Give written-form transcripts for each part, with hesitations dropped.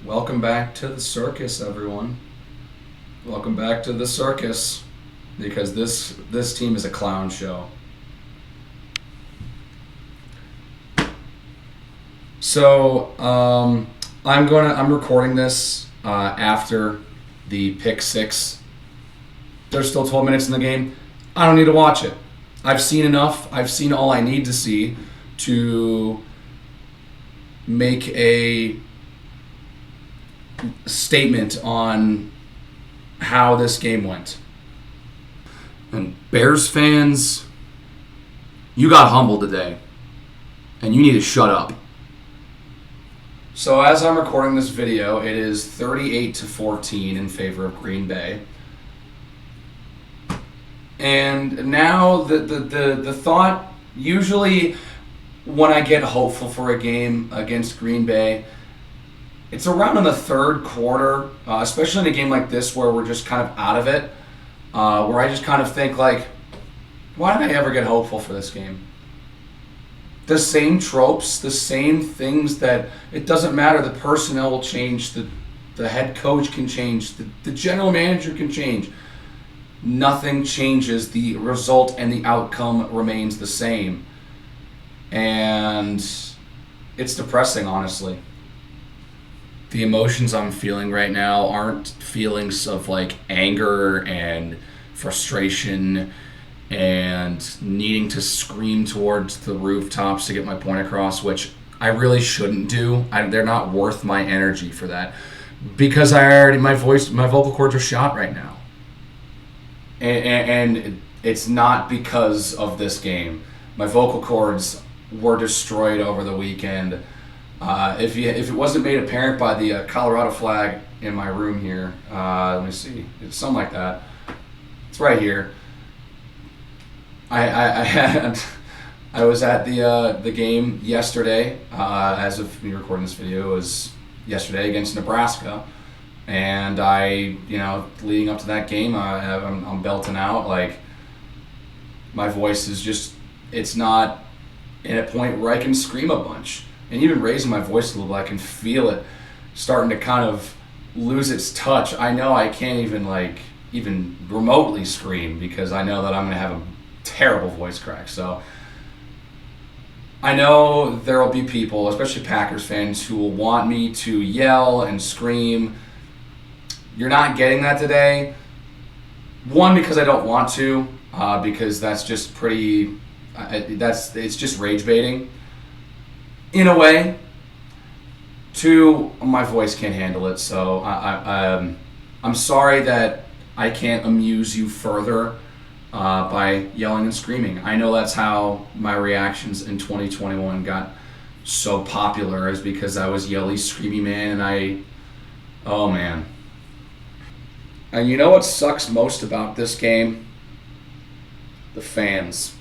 Welcome back to the circus, everyone. Welcome back to the circus, because this team is a clown show. So I'm recording this after the pick six. There's still 12 minutes in the game. I don't need to watch it. I've seen enough. I've seen all I need to see to make a statement on how this game went. And Bears fans, you got humbled today, and you need to shut up. So as I'm recording this video, it is 38-14 in favor of Green Bay. And now the thought, usually when I get hopeful for a game against Green Bay, it's around in the third quarter, especially in a game like this where we're just kind of out of it, where I just kind of think like, why did I ever get hopeful for this game? The same tropes, the same things that it doesn't matter. The personnel will change, the head coach can change, the general manager can change. Nothing changes. The result and the outcome remains the same. And it's depressing, honestly. The emotions I'm feeling right now aren't feelings of like anger and frustration and needing to scream towards the rooftops to get my point across, which I really shouldn't do. They're not worth my energy for that, because my vocal cords are shot right now. And it's not because of this game. My vocal cords were destroyed over the weekend. If it wasn't made apparent by the Colorado flag in my room here, let me see, it's something like that. It's right here. I was at the game yesterday. As of me recording this video, it was yesterday against Nebraska. And leading up to that game, I'm belting out. Like, my voice is just, it's not in a point where I can scream a bunch. And even raising my voice a little bit, I can feel it starting to kind of lose its touch. I know I can't even remotely scream, because I know that I'm going to have a terrible voice crack. So I know there will be people, especially Packers fans, who will want me to yell and scream. You're not getting that today. One, because I don't want to, because that's just pretty. It's just rage baiting, in a way. Two, my voice can't handle it, so I'm sorry that I can't amuse you further by yelling and screaming. I know that's how my reactions in 2021 got so popular, is because I was yelly, screamy man, and oh man. And you know what sucks most about this game? The fans.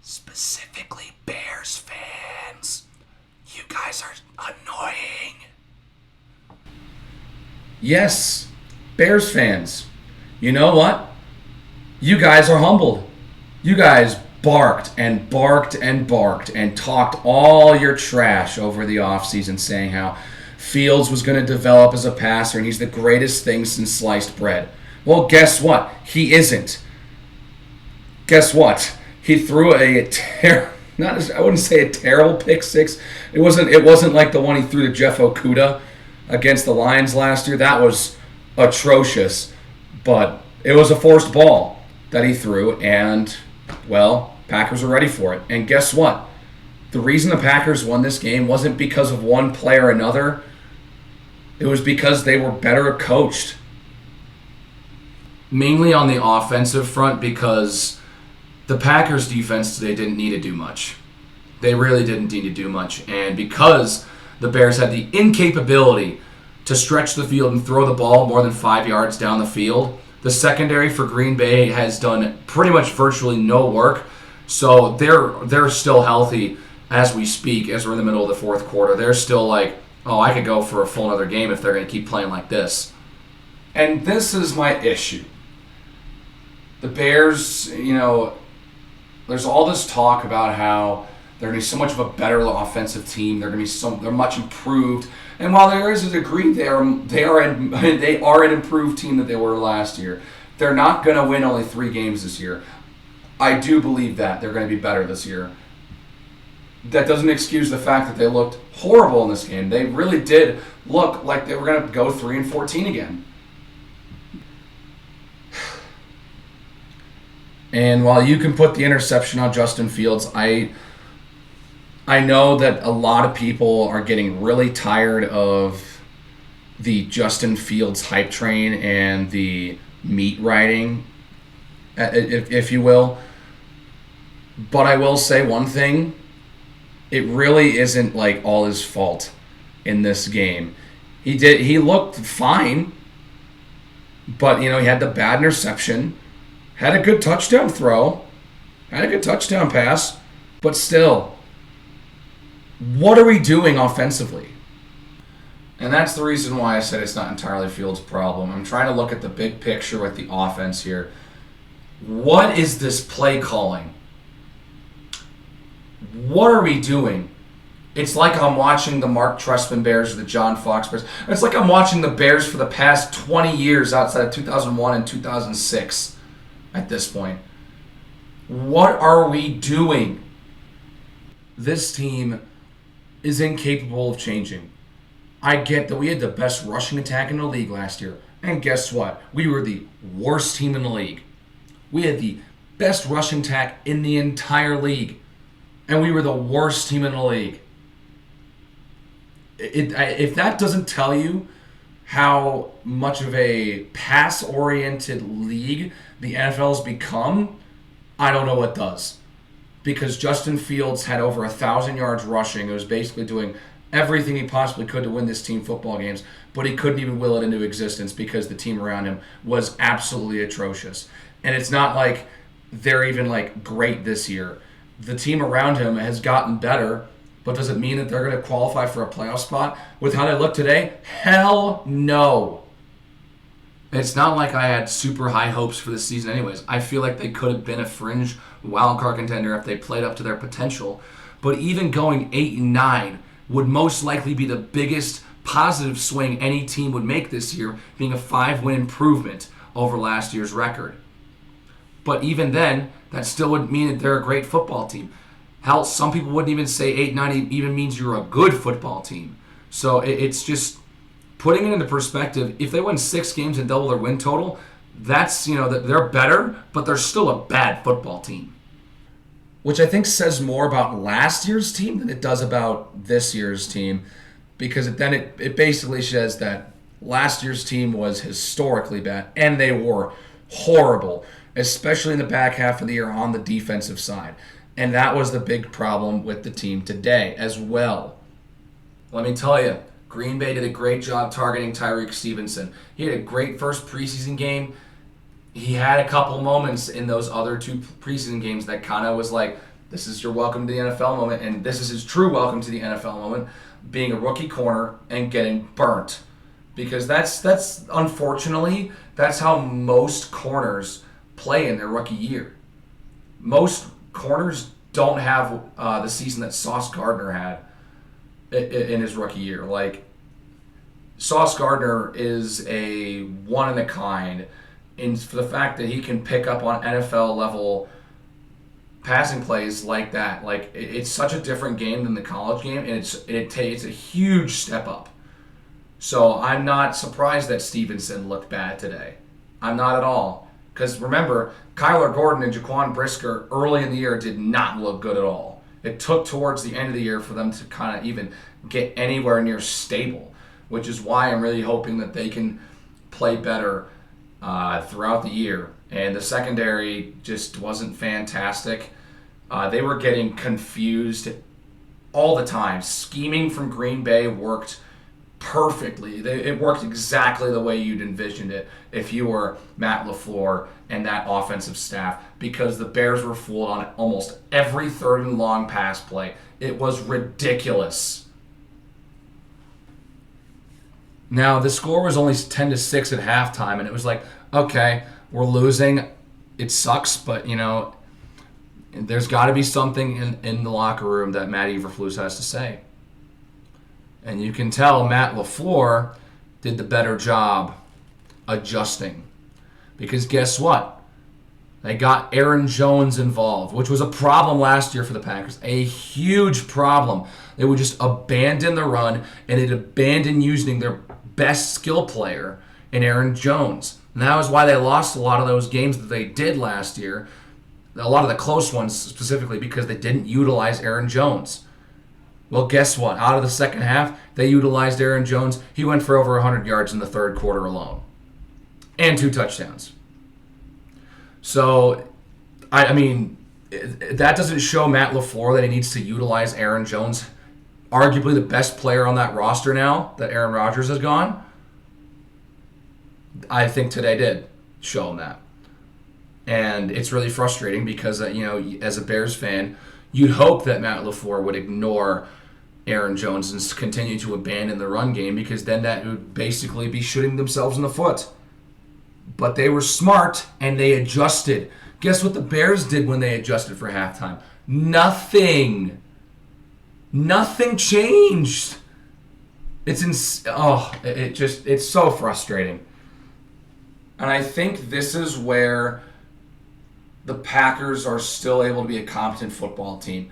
Specifically Bears fans. You guys are annoying. Yes, Bears fans. You know what? You guys are humbled. You guys barked and barked and barked and talked all your trash over the offseason, saying how Fields was going to develop as a passer and he's the greatest thing since sliced bread. Well, guess what? He isn't. Guess what? He threw I wouldn't say a terrible pick six. It wasn't like the one he threw to Jeff Okudah against the Lions last year. That was atrocious. But it was a forced ball that he threw, and, well, Packers were ready for it. And guess what? The reason the Packers won this game wasn't because of one play or another. It was because they were better coached. Mainly on the offensive front, because the Packers' defense today didn't need to do much. They really didn't need to do much. And because the Bears had the incapability to stretch the field and throw the ball more than 5 yards down the field, the secondary for Green Bay has done pretty much virtually no work. So they're still healthy as we speak, as we're in the middle of the fourth quarter. They're still like, oh, I could go for a full another game if they're going to keep playing like this. And this is my issue. The Bears, there's all this talk about how They're going to be so much of a better offensive team. They're going to be they're much improved. And while there is a degree, they are an improved team that they were last year. They're not going to win only 3 games this year. I do believe that they're going to be better this year. That doesn't excuse the fact that they looked horrible in this game. They really did look like they were going to go 3-14 again. And while you can put the interception on Justin Fields, I know that a lot of people are getting really tired of the Justin Fields hype train and the meat riding, if you will. But I will say one thing. It really isn't like all his fault in this game. He looked fine, but he had the bad interception, had a good touchdown throw, had a good touchdown pass, but still, what are we doing offensively? And that's the reason why I said it's not entirely Fields' problem. I'm trying to look at the big picture with the offense here. What is this play calling? What are we doing? It's like I'm watching the Mark Trestman Bears or the John Fox Bears. It's like I'm watching the Bears for the past 20 years outside of 2001 and 2006 at this point. What are we doing? This team is incapable of changing. I get that we had the best rushing attack in the league last year. And guess what? We were the worst team in the league. We had the best rushing attack in the entire league. And we were the worst team in the league. If that doesn't tell you how much of a pass-oriented league the NFL has become, I don't know what does. Because Justin Fields had over 1,000 yards rushing. It was basically doing everything he possibly could to win this team football games, but he couldn't even will it into existence because the team around him was absolutely atrocious. And it's not like they're even great this year. The team around him has gotten better, but does it mean that they're going to qualify for a playoff spot with how they look today? Hell no. It's not like I had super high hopes for this season anyways. I feel like they could have been a fringe wildcard contender if they played up to their potential. But even going 8-9 would most likely be the biggest positive swing any team would make this year, being a 5-win improvement over last year's record. But even then, that still would mean that they're a great football team. Hell, some people wouldn't even say 8-9 even means you're a good football team. So it's just putting it into perspective. If they win 6 games and double their win total, that's, that they're better, but they're still a bad football team. Which I think says more about last year's team than it does about this year's team, because it basically says that last year's team was historically bad, and they were horrible, especially in the back half of the year on the defensive side. And that was the big problem with the team today as well. Let me tell you, Green Bay did a great job targeting Tyreek Stevenson. He had a great first preseason game. He had a couple moments in those other 2 preseason games that kind of was like, this is your welcome to the NFL moment, and this is his true welcome to the NFL moment, being a rookie corner and getting burnt. Because that's unfortunately, that's how most corners play in their rookie year. Most corners don't have the season that Sauce Gardner had in his rookie year. Sauce Gardner is a one-in-a-kind for the fact that he can pick up on NFL level passing plays like that. It's such a different game than the college game, and it's a huge step up. So I'm not surprised that Stevenson looked bad today. I'm not at all. Because remember, Kyler Gordon and Jaquan Brisker early in the year did not look good at all. It took towards the end of the year for them to kind of even get anywhere near stable, which is why I'm really hoping that they can play better throughout the year. And the secondary just wasn't fantastic. They were getting confused all the time. Scheming from Green Bay worked perfectly. It worked exactly the way you'd envisioned it if you were Matt LaFleur and that offensive staff, because the Bears were fooled on almost every 3rd and long pass play. It was ridiculous. Now, the score was only 10-6 at halftime, and it was like, okay, we're losing. It sucks, but, there's got to be something in the locker room that Matt Eberflus has to say. And you can tell Matt LaFleur did the better job adjusting. Because guess what? They got Aaron Jones involved, which was a problem last year for the Packers. A huge problem. They would just abandon the run, and they'd abandon using their best skill player in Aaron Jones. And that was why they lost a lot of those games that they did last year. A lot of the close ones specifically because they didn't utilize Aaron Jones. Well, guess what? Out of the second half, they utilized Aaron Jones. He went for over 100 yards in the third quarter alone. And 2 touchdowns. So, I mean, that doesn't show Matt LaFleur that he needs to utilize Aaron Jones, arguably the best player on that roster now that Aaron Rodgers has gone. I think today did show him that. And it's really frustrating because, as a Bears fan, you'd hope that Matt LaFleur would ignore Aaron Jones and continue to abandon the run game, because then that would basically be shooting themselves in the foot. But they were smart and they adjusted. Guess what the Bears did when they adjusted for halftime? Nothing. Nothing changed. It's so frustrating. And I think this is where the Packers are still able to be a competent football team.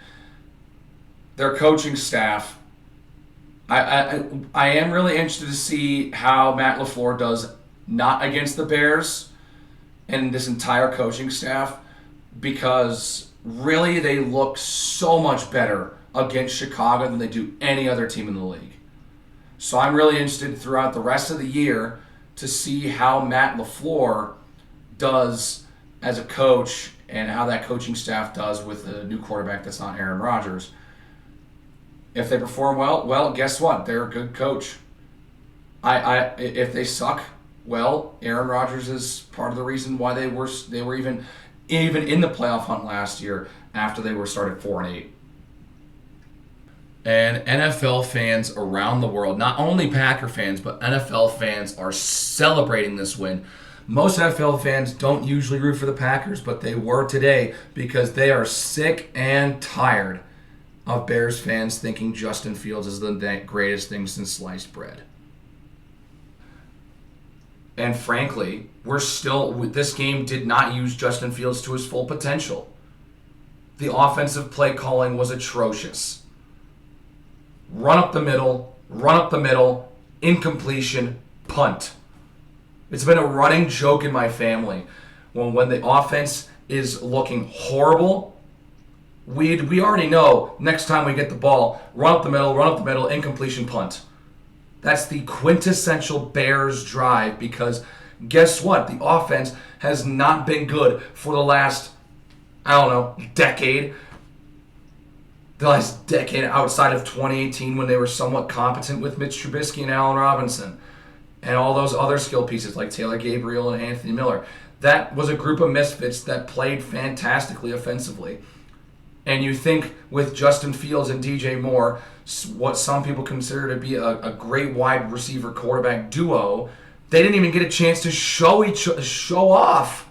Their coaching staff, I am really interested to see how Matt LaFleur does not against the Bears and this entire coaching staff, because really they look so much better against Chicago than they do any other team in the league. So I'm really interested throughout the rest of the year to see how Matt LaFleur does as a coach and how that coaching staff does with a new quarterback that's not Aaron Rodgers. If they perform well, guess what? They're a good coach. If they suck, well, Aaron Rodgers is part of the reason why they were even in the playoff hunt last year after they were started 4-8. And NFL fans around the world, not only Packer fans, but NFL fans are celebrating this win. Most NFL fans don't usually root for the Packers, but they were today because they are sick and tired of Bears fans thinking Justin Fields is the greatest thing since sliced bread. And frankly, this game did not use Justin Fields to his full potential. The offensive play calling was atrocious. Run up the middle, incompletion, punt. It's been a running joke in my family. When the offense is looking horrible, we already know next time we get the ball, run up the middle, incompletion, punt. That's the quintessential Bears drive, because guess what? The offense has not been good for the last, decade. The last decade outside of 2018 when they were somewhat competent with Mitch Trubisky and Allen Robinson and all those other skill pieces like Taylor Gabriel and Anthony Miller. That was a group of misfits that played fantastically offensively. And you think with Justin Fields and DJ Moore, what some people consider to be a great wide receiver quarterback duo, they didn't even get a chance to show off.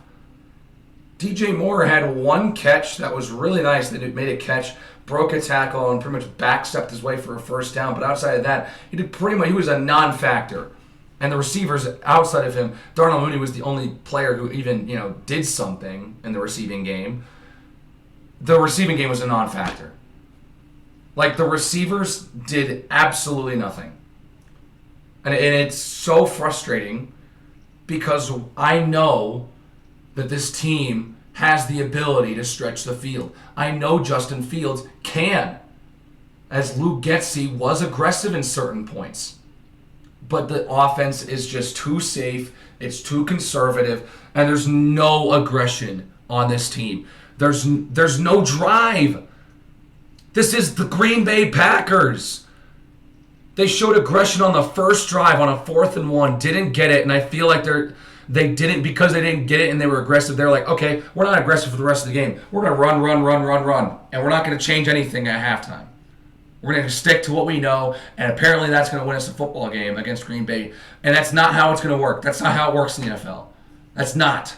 DJ Moore had one catch that was really nice. That it made a catch, broke a tackle, and pretty much backstepped his way for a first down. But outside of that, he was a non-factor. And the receivers outside of him, Darnell Mooney was the only player who even did something in the receiving game. The receiving game was a non-factor. Like, the receivers did absolutely nothing. And it's so frustrating because I know that this team has the ability to stretch the field. I know Justin Fields can, as Luke Getsy was aggressive in certain points. But the offense is just too safe, it's too conservative, and there's no aggression on this team. There's no drive. This is the Green Bay Packers. They showed aggression on the first drive on a 4th and 1, didn't get it, and I feel like they didn't because they didn't get it and they were aggressive. They're like, okay, we're not aggressive for the rest of the game. We're going to run, and we're not going to change anything at halftime. We're going to stick to what we know, and apparently that's going to win us a football game against Green Bay. And that's not how it's going to work. That's not how it works in the NFL. That's not.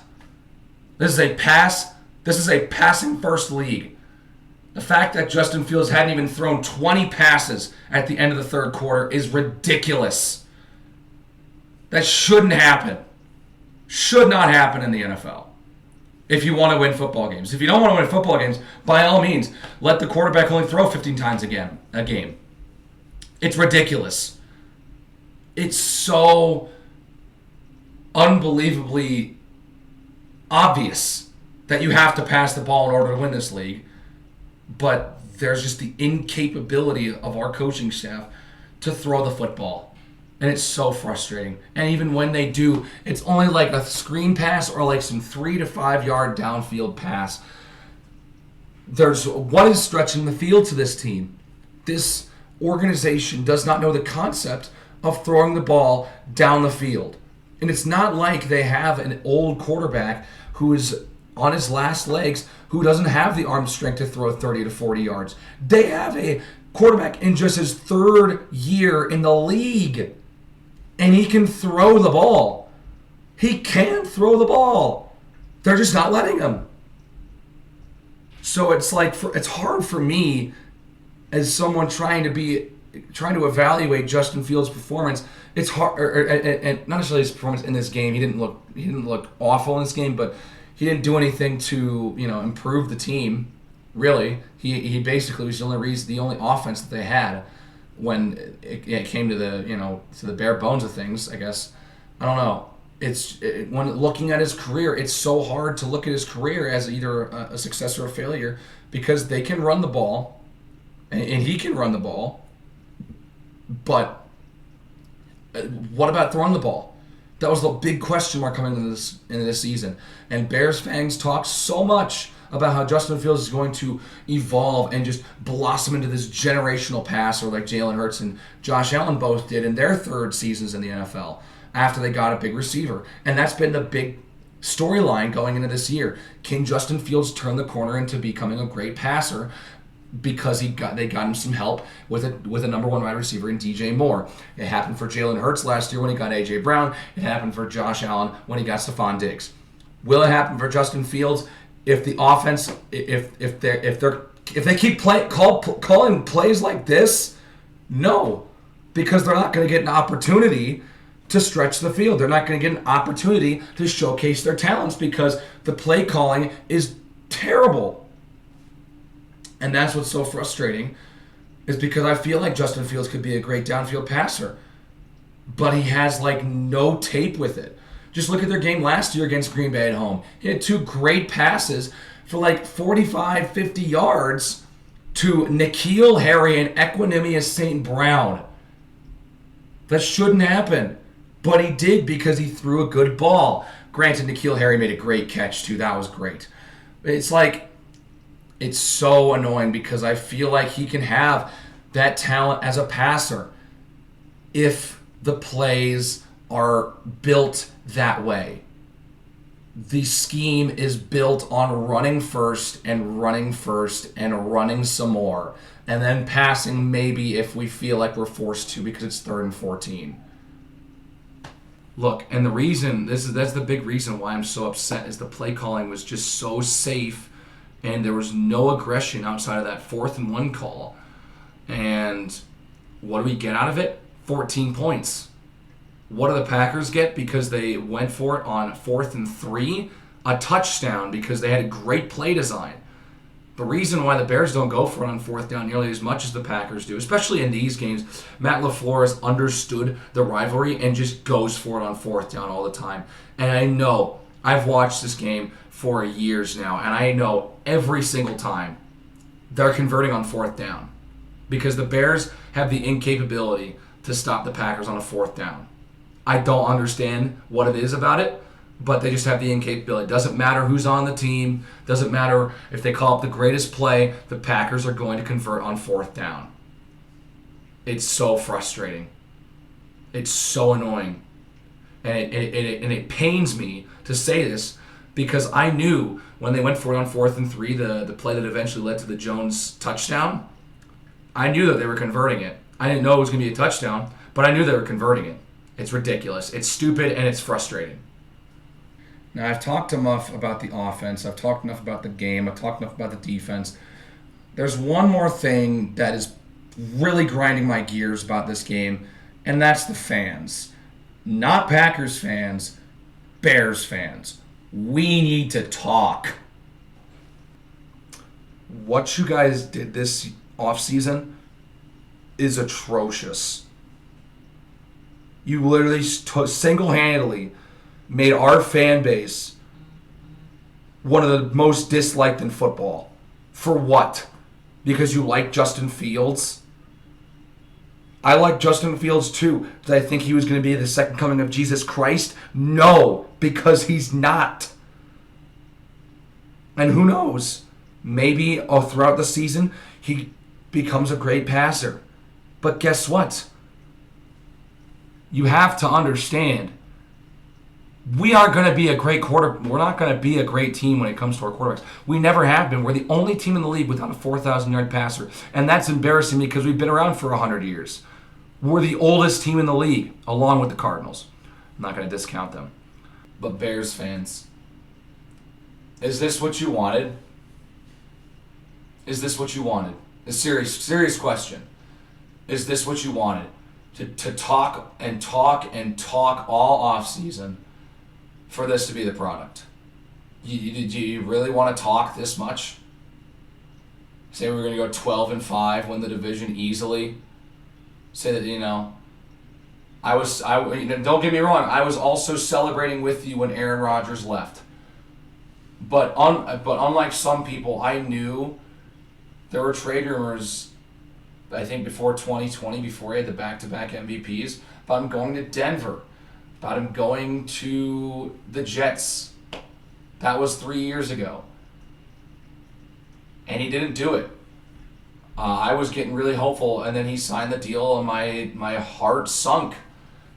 This This is a passing first league. The fact that Justin Fields hadn't even thrown 20 passes at the end of the third quarter is ridiculous. That shouldn't happen. Should not happen in the NFL. If you want to win football games. If you don't want to win football games, by all means, let the quarterback only throw 15 times a game. It's ridiculous. It's so unbelievably obvious that you have to pass the ball in order to win this league. But there's just the incapability of our coaching staff to throw the football. And it's so frustrating. And even when they do, it's only like a screen pass or like some 3 to 5 yard downfield pass. What is stretching the field to this team? This organization does not know the concept of throwing the ball down the field. And it's not like they have an old quarterback who is on his last legs who doesn't have the arm strength to throw 30 to 40 yards. They have a quarterback in just his third year in the league. And he can throw the ball. He can throw the ball. They're just not letting him. So it's like it's hard for me as someone trying to evaluate Justin Fields' performance. It's hard, and not necessarily his performance in this game. He didn't look awful in this game, but he didn't do anything to improve the team. Really, he basically was the only offense that they had when it came to the bare bones of things. I guess I don't know. When looking at his career, it's so hard to look at his career as either a success or a failure because they can run the ball, and he can run the ball. But what about throwing the ball? That was the big question mark coming into this season. And Bears fans talked so much about how Justin Fields is going to evolve and just blossom into this generational passer like Jalen Hurts and Josh Allen both did in their third seasons in the NFL after they got a big receiver. And that's been the big storyline going into this year. Can Justin Fields turn the corner into becoming a great passer? Because they got him some help with a number one wide receiver in DJ Moore. It happened for Jalen Hurts last year when he got AJ Brown. It happened for Josh Allen when he got Stephon Diggs. Will it happen for Justin Fields if the offense if they keep calling plays like this? No, because they're not going to get an opportunity to stretch the field. They're not going to get an opportunity to showcase their talents because the play calling is terrible. And that's what's so frustrating, is because I feel like Justin Fields could be a great downfield passer, but he has like no tape with it. Just look at their game last year against Green Bay at home. He had 2 great passes for like 45, 50 yards to N'Keal Harry and Equanimous St. Brown. That shouldn't happen, but he did because he threw a good ball. Granted, N'Keal Harry made a great catch too. That was great. It's so annoying because I feel like he can have that talent as a passer if the plays are built that way. The scheme is built on running first and running some more, and then passing maybe if we feel like we're forced to because it's 3rd and 14. Look, and the reason that's the big reason why I'm so upset is the play calling was just so safe. And there was no aggression outside of that 4th and 1 call. And what do we get out of it? 14 points. What do the Packers get because they went for it on 4th and 3? A touchdown because they had a great play design. The reason why the Bears don't go for it on 4th down nearly as much as the Packers do, especially in these games, Matt LaFleur has understood the rivalry and just goes for it on 4th down all the time. And I know, I've watched this game for years now, and I know every single time they're converting on 4th down because the Bears have the incapability to stop the Packers on a 4th down. I don't understand what it is about it, but they just have the incapability. It doesn't matter who's on the team, doesn't matter if they call up the greatest play, the Packers are going to convert on 4th down. It's so frustrating. It's so annoying. And it pains me to say this because I knew when they went for it on 4th and 3, the play that eventually led to the Jones touchdown, I knew that they were converting it. I didn't know it was going to be a touchdown, but I knew they were converting it. It's ridiculous. It's stupid, and it's frustrating. Now, I've talked enough about the offense. I've talked enough about the game. I've talked enough about the defense. There's one more thing that is really grinding my gears about this game, and that's the fans. Not Packers fans, Bears fans. We need to talk. What you guys did this offseason is atrocious. You literally single-handedly made our fan base one of the most disliked in football. For what? Because you like Justin Fields? I like Justin Fields too. Did I think he was going to be the second coming of Jesus Christ? No, because he's not. And who knows? Maybe throughout the season he becomes a great passer. But guess what? You have to understand, we aren't going to be a great We're not going to be a great team when it comes to our quarterbacks. We never have been. We're the only team in the league without a 4,000-yard passer. And that's embarrassing because we've been around for 100 years. We're the oldest team in the league, along with the Cardinals. I'm not going to discount them. But Bears fans, is this what you wanted? Is this what you wanted? A serious question. Is this what you wanted? To talk and talk and talk all offseason for this to be the product? Do you really want to talk this much? Say we're going to go 12-5, win the division easily. Say that, don't get me wrong, I was also celebrating with you when Aaron Rodgers left. But unlike some people, I knew there were trade rumors, I think before 2020, before he had the back-to-back MVPs, about him going to Denver, about him going to the Jets. That was 3 years ago. And he didn't do it. I was getting really hopeful, and then he signed the deal, and my heart sunk.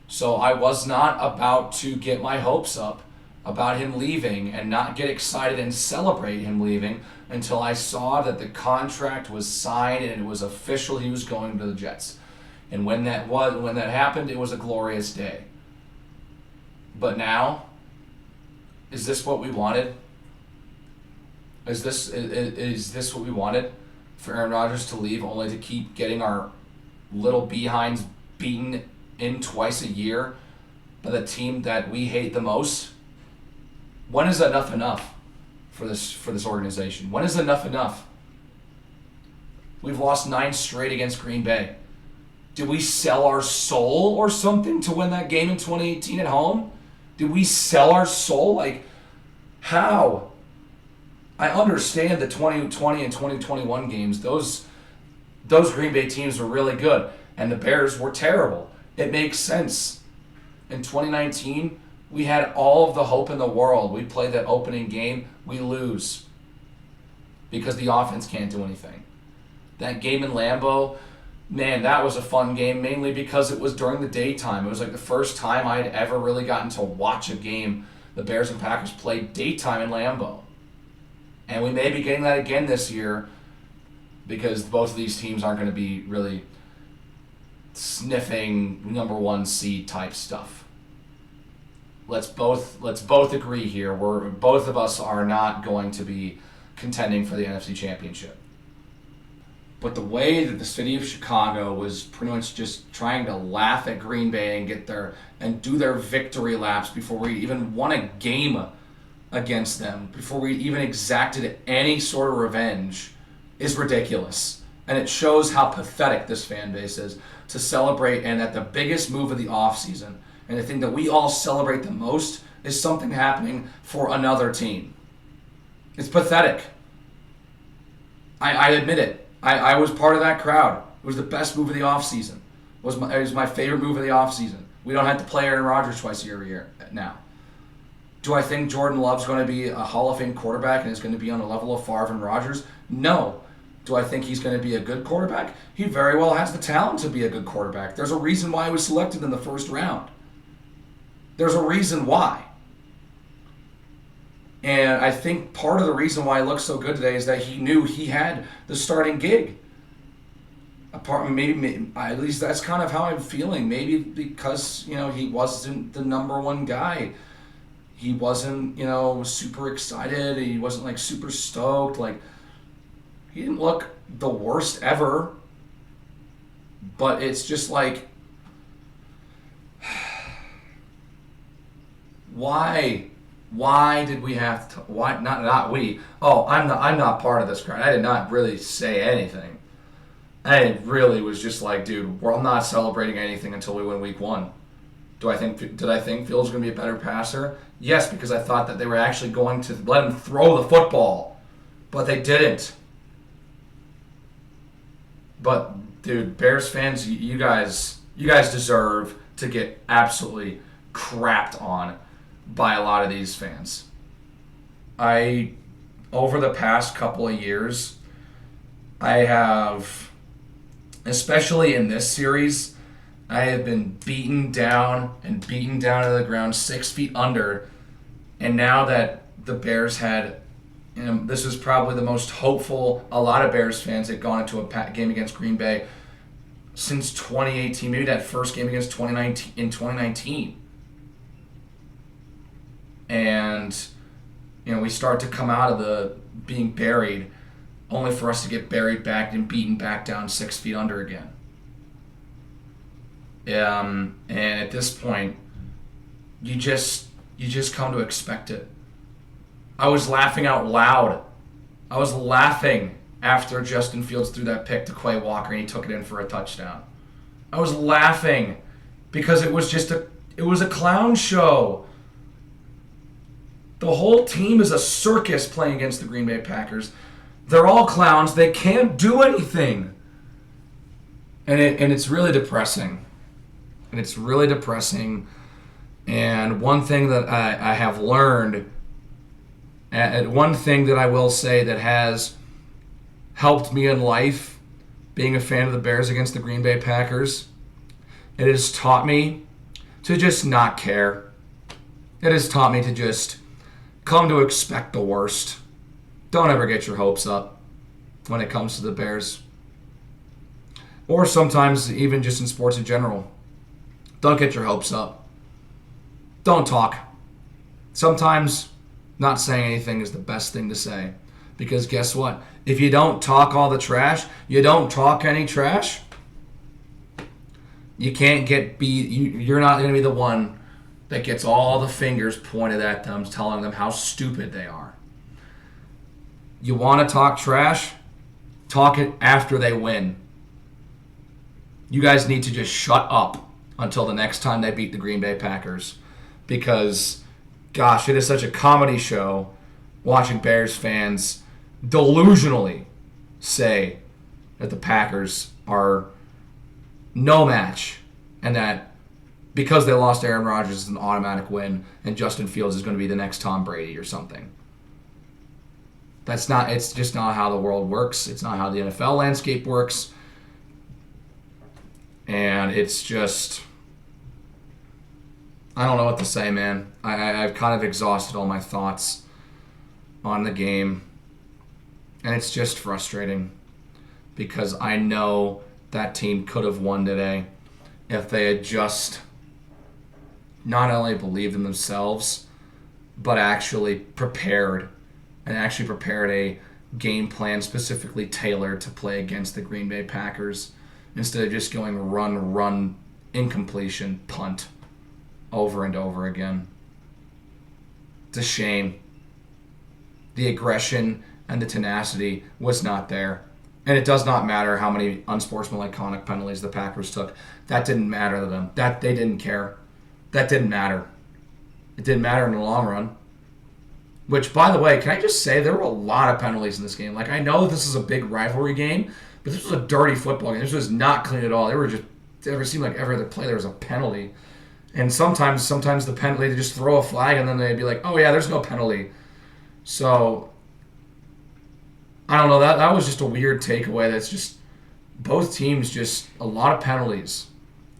So I was not about to get my hopes up about him leaving and not get excited and celebrate him leaving until I saw that the contract was signed and it was official he was going to the Jets. And when that happened, it was a glorious day. But now, is this what we wanted? Is this what we wanted? For Aaron Rodgers to leave only to keep getting our little behinds beaten in twice a year by the team that we hate the most? When is enough for this organization? When is enough? We've lost 9 straight against Green Bay. Did we sell our soul or something to win that game in 2018 at home? Did we sell our soul? Like, how? I understand the 2020 and 2021 games. Those Green Bay teams were really good, and the Bears were terrible. It makes sense. In 2019, we had all of the hope in the world. We play that opening game, we lose because the offense can't do anything. That game in Lambeau, man, that was a fun game, mainly because it was during the daytime. It was like the first time I had ever really gotten to watch a game. The Bears and Packers played daytime in Lambeau. And we may be getting that again this year because both of these teams aren't going to be really sniffing number 1 seed type stuff. Let's both agree here. Both of us are not going to be contending for the NFC Championship. But the way that the city of Chicago was pretty much just trying to laugh at Green Bay and do their victory laps before we even won a game against them, before we even exacted any sort of revenge, is ridiculous. And it shows how pathetic this fan base is to celebrate, and that the biggest move of the offseason, and the thing that we all celebrate the most, is something happening for another team. It's pathetic. I admit it. I was part of that crowd. It was the best move of the offseason. It was my favorite move of the offseason. We don't have to play Aaron Rodgers twice a year now. Do I think Jordan Love's going to be a Hall of Fame quarterback and is going to be on the level of Favre and Rodgers? No. Do I think he's going to be a good quarterback? He very well has the talent to be a good quarterback. There's a reason why he was selected in the first round. There's a reason why. And I think part of the reason why he looks so good today is that he knew he had the starting gig. Maybe at least that's kind of how I'm feeling. Maybe because he wasn't the number 1 guy. he wasn't, super excited. He wasn't like super stoked. Like, he didn't look the worst ever. But it's just like, why? Why did we have to? Why not we? Oh, I'm not part of this crowd. I did not really say anything. I really was just like, dude, I'm not celebrating anything until we win week 1. Did I think Fields was going to be a better passer? Yes, because I thought that they were actually going to let him throw the football, but they didn't. But dude, Bears fans, you guys deserve to get absolutely crapped on by a lot of these fans. Over the past couple of years, I have, especially in this series, I have been beaten down to the ground 6 feet under. And now that the Bears had, this was probably the most hopeful a lot of Bears fans had gone into a game against Green Bay since 2018, maybe that first game against 2019. And, we start to come out of the being buried, only for us to get buried back and beaten back down 6 feet under again. And at this point, you just come to expect it. I was laughing out loud. I was laughing after Justin Fields threw that pick to Quay Walker and he took it in for a touchdown. I was laughing because it was a clown show. The whole team is a circus playing against the Green Bay Packers. They're all clowns. They can't do anything. And it's really depressing. And one thing that I have learned, and one thing that I will say that has helped me in life, being a fan of the Bears against the Green Bay Packers, it has taught me to just not care. It has taught me to just come to expect the worst. Don't ever get your hopes up when it comes to the Bears. Or sometimes even just in sports in general. Don't get your hopes up. Don't talk. Sometimes not saying anything is the best thing to say. Because guess what? If you don't talk all the trash, you don't talk any trash, you can't get beat. You're not going to be the one that gets all the fingers pointed at them, telling them how stupid they are. You want to talk trash? Talk it after they win. You guys need to just shut up until the next time they beat the Green Bay Packers. Because, gosh, it is such a comedy show watching Bears fans delusionally say that the Packers are no match and that because they lost Aaron Rodgers is an automatic win and Justin Fields is going to be the next Tom Brady or something. It's just not how the world works. It's not how the NFL landscape works. And it's just, I don't know what to say, man. I've kind of exhausted all my thoughts on the game. And it's just frustrating because I know that team could have won today if they had just not only believed in themselves, but actually prepared a game plan specifically tailored to play against the Green Bay Packers instead of just going run, incompletion, punt over and over again. It's a shame. The aggression and the tenacity was not there. And it does not matter how many unsportsmanlike conduct penalties the Packers took. That didn't matter to them. That they didn't care. That didn't matter. It didn't matter in the long run. Which, by the way, can I just say there were a lot of penalties in this game. Like, I know this is a big rivalry game, but this was a dirty football game. This was not clean at all. It seemed like every other play there was a penalty. And sometimes the penalty, they just throw a flag and then they'd be like, oh yeah, there's no penalty. So, I don't know, that was just a weird takeaway. That's just, both teams just, a lot of penalties.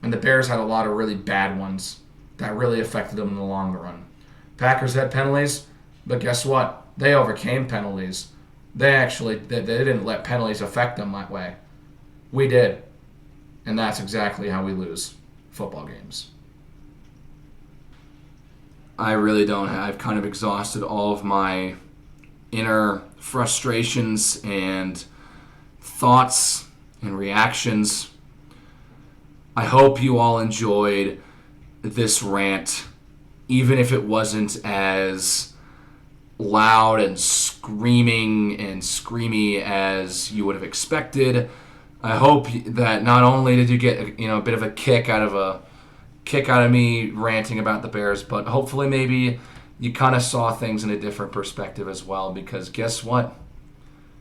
And the Bears had a lot of really bad ones that really affected them in the long run. Packers had penalties, but guess what? They overcame penalties. They didn't let penalties affect them that way. We did. And that's exactly how we lose football games. I really don't have. I've kind of exhausted all of my inner frustrations and thoughts and reactions. I hope you all enjoyed this rant, even if it wasn't as loud and screaming and screamy as you would have expected. I hope that not only did you get a bit of a kick out of me ranting about the Bears, but hopefully maybe you kind of saw things in a different perspective as well. Because guess what?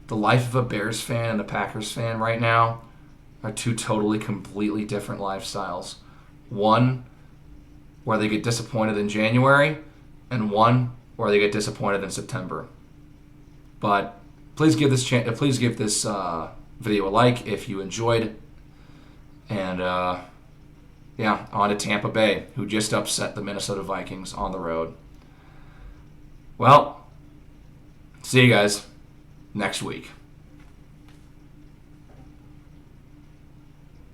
The life of a Bears fan and a Packers fan right now are two totally, completely different lifestyles. One where they get disappointed in January, and one where they get disappointed in September. But please give this video a like if you enjoyed. And on to Tampa Bay, who just upset the Minnesota Vikings on the road. Well, see you guys next week.